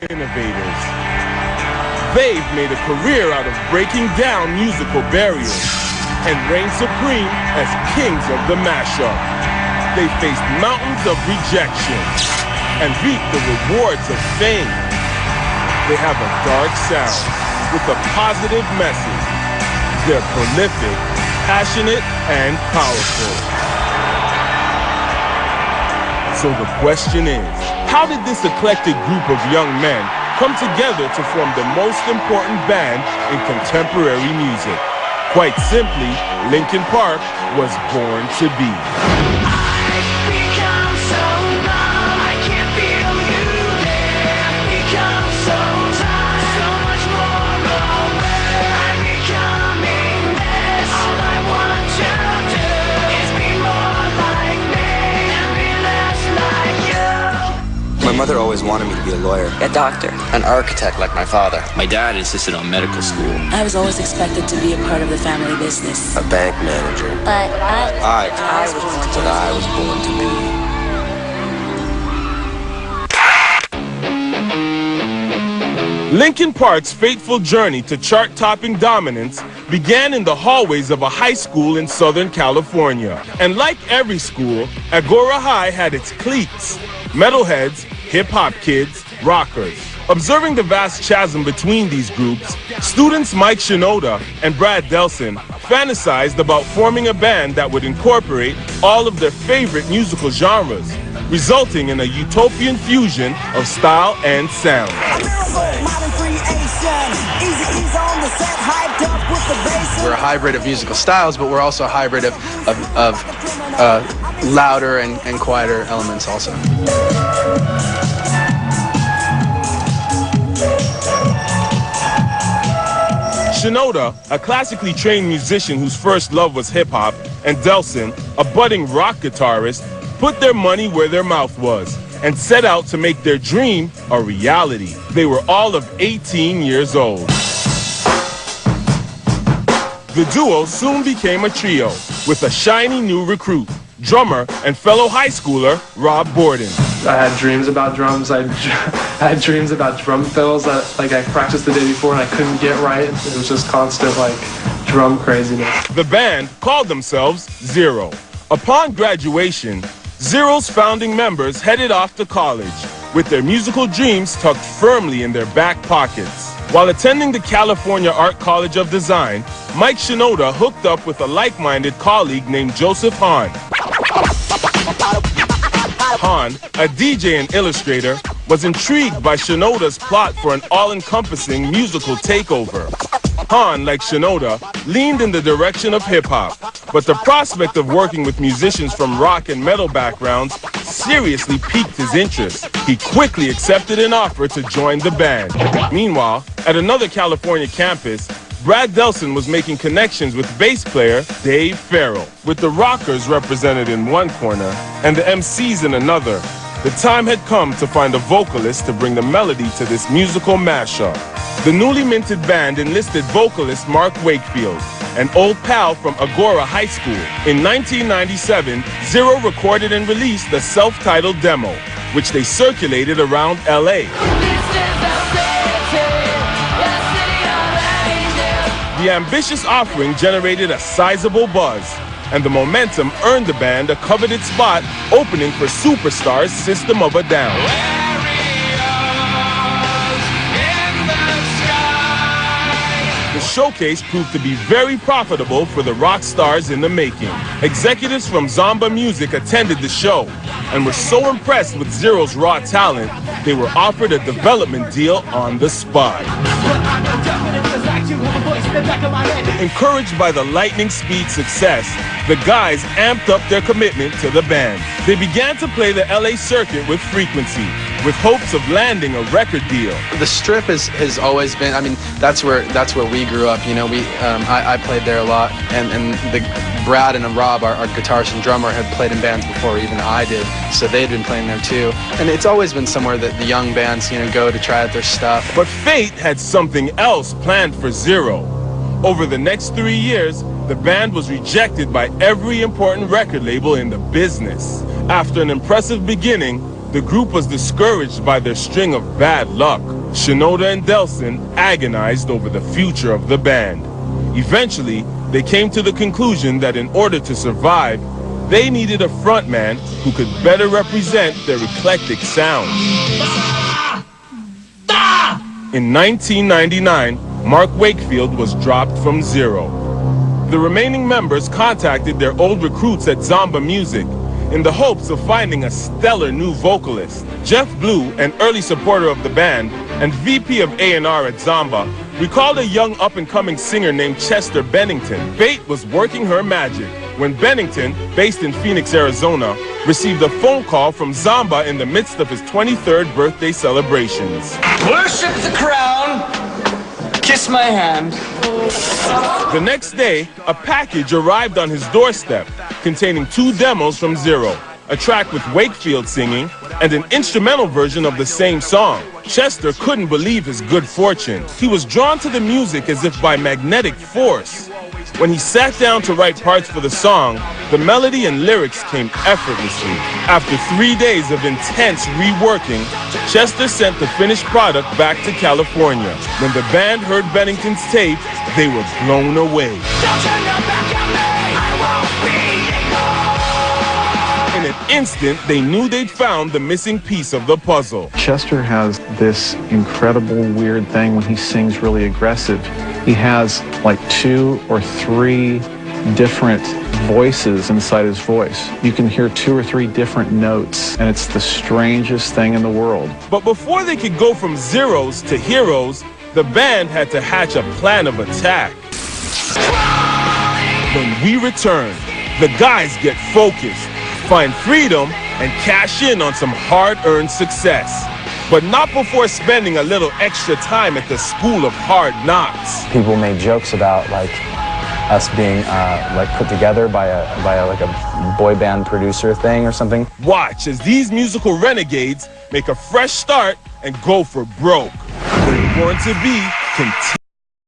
innovators. They've made a career out of breaking down musical barriers and reign supreme as kings of the mashup. They faced mountains of rejection and reaped the rewards of fame. They have a dark sound with a positive message. They're prolific, passionate, and powerful. So the question is, how did this eclectic group of young men come together to form the most important band in contemporary music? Quite simply, Linkin Park was born to be. My mother always wanted me to be a lawyer, a doctor, an architect like my father. My dad insisted on medical school. I was always expected to be a part of the family business. A bank manager. But I was born to be. Linkin Park's fateful journey to chart-topping dominance began in the hallways of a high school in Southern California. And like every school, Agora High had its cliques: metalheads, hip-hop kids, rockers. Observing the vast chasm between these groups, students Mike Shinoda and Brad Delson fantasized about forming a band that would incorporate all of their favorite musical genres, resulting in a utopian fusion of style and sound. We're a hybrid of musical styles, but we're also a hybrid of louder and quieter elements also. Shinoda, a classically trained musician whose first love was hip-hop, and Delson, a budding rock guitarist, put their money where their mouth was and set out to make their dream a reality. They were all of 18 years old. The duo soon became a trio with a shiny new recruit, drummer and fellow high schooler Rob Borden. I had dreams about drums. I had dreams about drum fills that I practiced the day before and I couldn't get right. It was just constant drum craziness. The band called themselves Zero. Upon graduation, Zero's founding members headed off to college with their musical dreams tucked firmly in their back pockets. While attending the California Art College of Design, Mike Shinoda hooked up with a like-minded colleague named Joseph Hahn. Hahn, a DJ and illustrator, was intrigued by Shinoda's plot for an all-encompassing musical takeover. Hahn, like Shinoda, leaned in the direction of hip-hop, but the prospect of working with musicians from rock and metal backgrounds seriously piqued his interest. He quickly accepted an offer to join the band. Meanwhile, at another California campus, Brad Delson was making connections with bass player Dave Farrell. With the rockers represented in one corner and the MCs in another, the time had come to find a vocalist to bring the melody to this musical mashup. The newly minted band enlisted vocalist Mark Wakefield, an old pal from Agora High School. In 1997, Zero recorded and released a self-titled demo, which they circulated around LA. The ambitious offering generated a sizable buzz, and the momentum earned the band a coveted spot opening for superstars System of a Down. The showcase proved to be very profitable for the rock stars in the making. Executives from Zomba Music attended the show and were so impressed with Zero's raw talent, they were offered a development deal on the spot. Encouraged by the lightning speed success, the guys amped up their commitment to the band. They began to play the LA circuit with frequency, with hopes of landing a record deal. The Strip has always been, that's where we grew up. I played there a lot, and Brad and Rob, our guitarist and drummer, had played in bands before even I did, so they'd been playing there too. And it's always been somewhere that the young bands, go to try out their stuff. But fate had something else planned for Zero. Over the next 3 years, the band was rejected by every important record label in the business. After an impressive beginning, the group was discouraged by their string of bad luck. Shinoda and Delson agonized over the future of the band. Eventually, they came to the conclusion that in order to survive, they needed a frontman who could better represent their eclectic sound. In 1999, Mark Wakefield was dropped from Zero. The remaining members contacted their old recruits at Zomba Music in the hopes of finding a stellar new vocalist. Jeff Blue, an early supporter of the band and VP of A&R at Zomba, recalled a young up-and-coming singer named Chester Bennington. Fate was working her magic when Bennington, based in Phoenix, Arizona, received a phone call from Zomba in the midst of his 23rd birthday celebrations. Worship the crown, kiss my hand. The next day, a package arrived on his doorstep containing 2 demos from Zero, a track with Wakefield singing and an instrumental version of the same song. Chester couldn't believe his good fortune. He was drawn to the music as if by magnetic force. When he sat down to write parts for the song, the melody and lyrics came effortlessly. After 3 days of intense reworking, Chester sent the finished product back to California. When the band heard Bennington's tape, they were blown away. In an instant, they knew they'd found the missing piece of the puzzle. Chester has this incredible weird thing when he sings really aggressive. He has like 2 or 3 different voices inside his voice. You can hear 2 or 3 different notes, and it's the strangest thing in the world. But before they could go from zeros to heroes, the band had to hatch a plan of attack. When we return, the guys get focused, find freedom, and cash in on some hard-earned success. But not before spending a little extra time at the School of Hard Knocks. People made jokes about like us being like put together by a boy band producer thing or something. Watch as these musical renegades make a fresh start and go for broke. Born to Be continues.